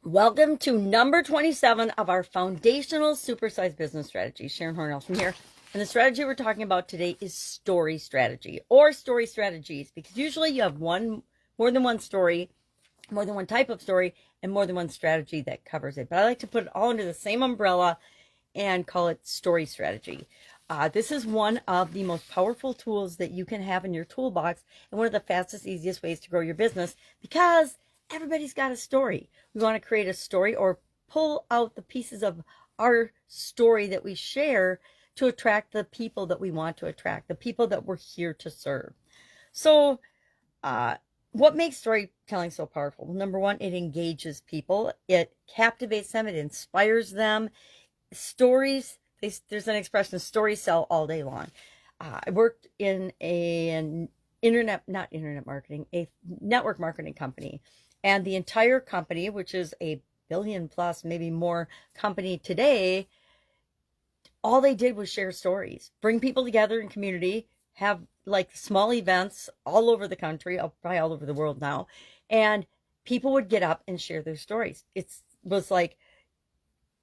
Welcome to number 27 of our foundational supersize business strategy. Sharon Horne-Ellstrom here. And the strategy we're talking about today is story strategy or story strategies, because usually you have more than one story, more than one type of story, and more than one strategy that covers it. But I like to put it all under the same umbrella and call it story strategy. This is one of the most powerful tools that you can have in your toolbox and one of the fastest, easiest ways to grow your business, because everybody's got a story. We want to create a story or pull out the pieces of our story that we share to attract the people that we want to attract, the people that we're here to serve. So, what makes storytelling so powerful? Well, number one, it engages people, it captivates them, it inspires them. Stories, there's an expression, stories sell all day long. I worked in an not internet marketing, a network marketing company. And the entire company, which is a billion plus, maybe more company today, all they did was share stories, bring people together in community, have like small events all over the country, probably all over the world now. And people would get up and share their stories. It was like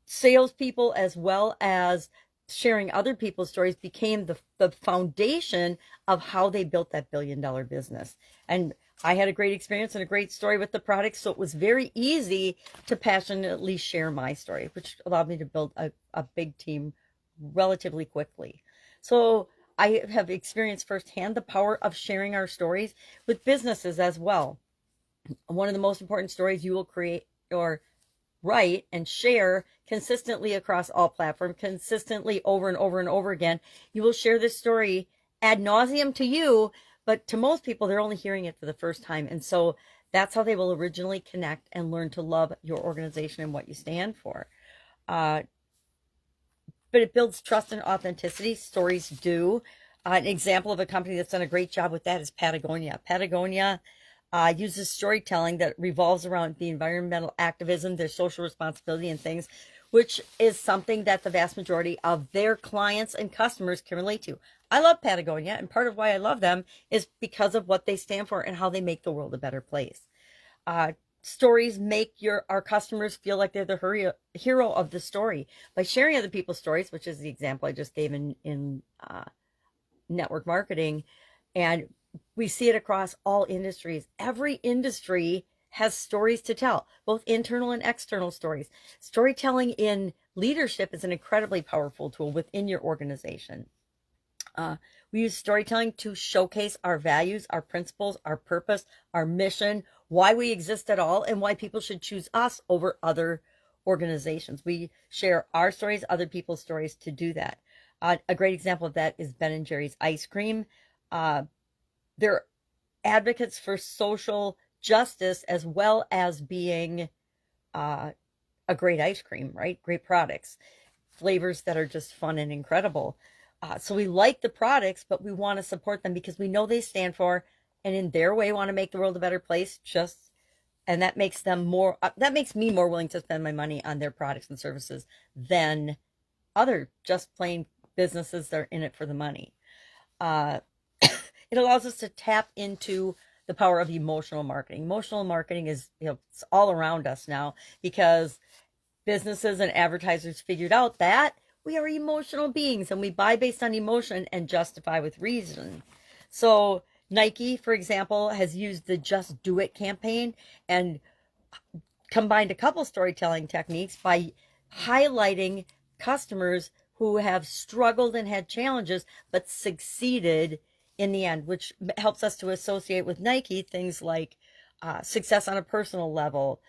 salespeople as well as sharing other people's stories became the foundation of how they built that $1 billion business. And I had a great experience and a great story with the product, so it was very easy to passionately share my story, which allowed me to build a big team relatively quickly. So I have experienced firsthand the power of sharing our stories with businesses as well. One of the most important stories you will create or write and share consistently across all platforms, consistently over and over and over again. You will share this story ad nauseum to you, but to most people, they're only hearing it for the first time. And so that's how they will originally connect and learn to love your organization and what you stand for. But it builds trust and authenticity. Stories do. An example of a company that's done a great job with that is Patagonia. Patagonia uses storytelling that revolves around the environmental activism, their social responsibility and things, which is something that the vast majority of their clients and customers can relate to. I love Patagonia, and part of why I love them is because of what they stand for and how they make the world a better place. Stories make our customers feel like they're the hero of the story by sharing other people's stories, which is the example I just gave in network marketing. And we see it across all industries. Every industry has stories to tell, both internal and external stories. Storytelling in leadership is an incredibly powerful tool within your organization. We use storytelling to showcase our values, our principles, our purpose, our mission, why we exist at all, and why people should choose us over other organizations. We share our stories, other people's stories to do that. A great example of that is Ben & Jerry's ice cream. They're advocates for social justice as well as being a great ice cream, right? Great products, flavors that are just fun and incredible. So we like the products, but we want to support them because we know they stand for, and in their way, want to make the world a better place. And that makes them more. That makes me more willing to spend my money on their products and services than other just plain businesses that are in it for the money. It allows us to tap into the power of emotional marketing. Emotional marketing is, it's all around us now because businesses and advertisers figured out that we are emotional beings and we buy based on emotion and justify with reason. So Nike, for example, has used the Just Do It campaign and combined a couple storytelling techniques by highlighting customers who have struggled and had challenges but succeeded in the end, which helps us to associate with Nike things like success on a personal level,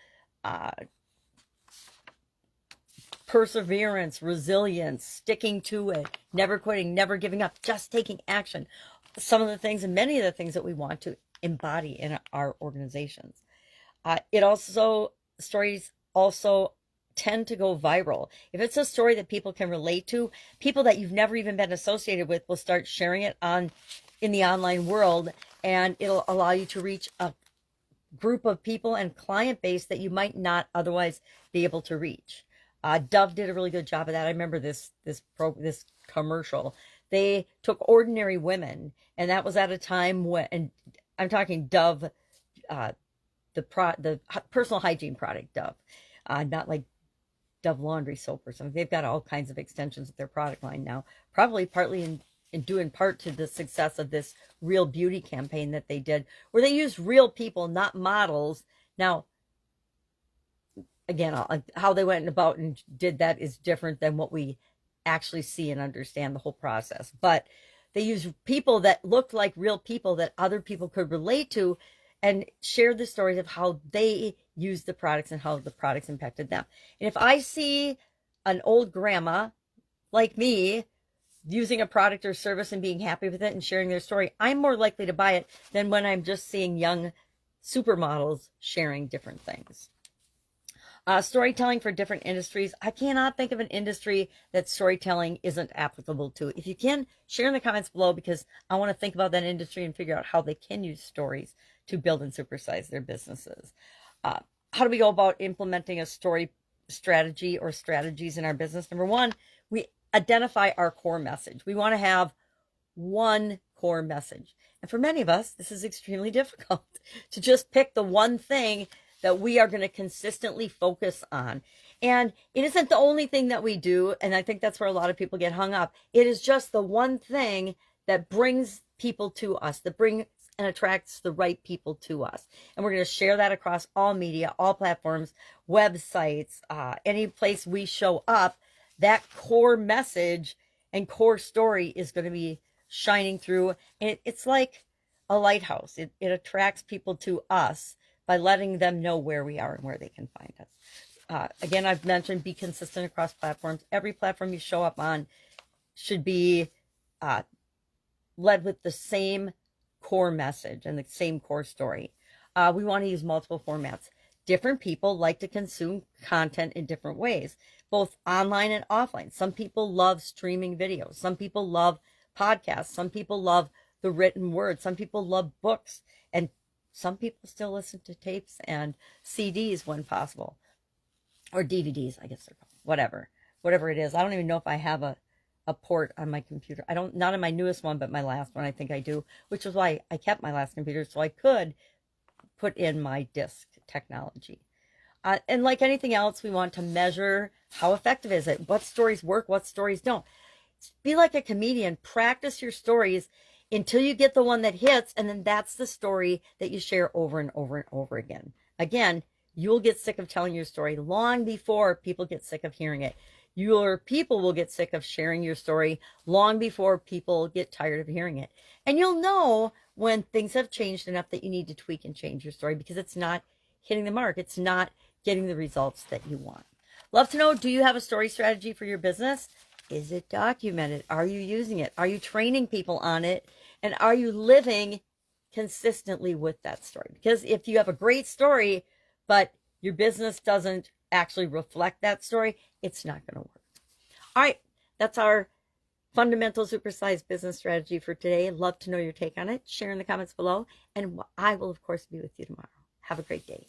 perseverance, resilience, sticking to it, never quitting, never giving up, just taking action. Some of the things and many of the things that we want to embody in our organizations. Stories also tend to go viral. If it's a story that people can relate to, people that you've never even been associated with will start sharing it in the online world, and it'll allow you to reach a group of people and client base that you might not otherwise be able to reach. Dove did a really good job of that. I remember this commercial. They took ordinary women, and that was at a time when, and I'm talking Dove, the personal hygiene product Dove. not like Dove laundry soap or something. They've got all kinds of extensions of their product line now, probably partly in due in part to the success of this Real Beauty campaign that they did, where they used real people, not models. Now, again, how they went about and did that is different than what we actually see and understand the whole process. But they used people that looked like real people that other people could relate to and share the stories of how they used the products and how the products impacted them. And if I see an old grandma like me using a product or service and being happy with it and sharing their story, I'm more likely to buy it than when I'm just seeing young supermodels sharing different things. Storytelling for different industries. I cannot think of an industry that storytelling isn't applicable to. If you can, share in the comments below, because I want to think about that industry and figure out how they can use stories to build and supersize their businesses. How do we go about implementing a story strategy or strategies in our business? Number one, we identify our core message. We want to have one core message. And for many of us, this is extremely difficult to just pick the one thing that we are going to consistently focus on. And it isn't the only thing that we do. And I think that's where a lot of people get hung up. It is just the one thing that brings people to us, that brings and attracts the right people to us. And we're going to share that across all media, all platforms, websites, any place we show up. That core message and core story is going to be shining through. And it's like a lighthouse. It attracts people to us by letting them know where we are and where they can find us. Again, I've mentioned be consistent across platforms. Every platform you show up on should be led with the same core message and the same core story. We want to use multiple formats. Different people like to consume content in different ways, both online and offline. Some people love streaming videos. Some people love podcasts. Some people love the written word. Some people love books. And some people still listen to tapes and CDs when possible, or DVDs, I guess they're called. Whatever it is. I don't even know if I have a port on my computer. Not on my newest one, but my last one, I think I do, which is why I kept my last computer, so I could put in my disk technology. And like anything else, we want to measure how effective is it, what stories work, what stories don't. Be like a comedian. Practice your stories until you get the one that hits, and then that's the story that you share over and over and over again. Again, you'll get sick of telling your story long before people get sick of hearing it. Your people will get sick of sharing your story long before people get tired of hearing it. And you'll know when things have changed enough that you need to tweak and change your story, because it's not hitting the mark. It's not getting the results that you want. Love to know, do you have a story strategy for your business? Is it documented? Are you using it? Are you training people on it? And are you living consistently with that story? Because if you have a great story, but your business doesn't actually reflect that story, it's not going to work. All right, that's our fundamental supersized business strategy for today. Love to know your take on it. Share in the comments below, and I will, of course, be with you tomorrow. Have a great day.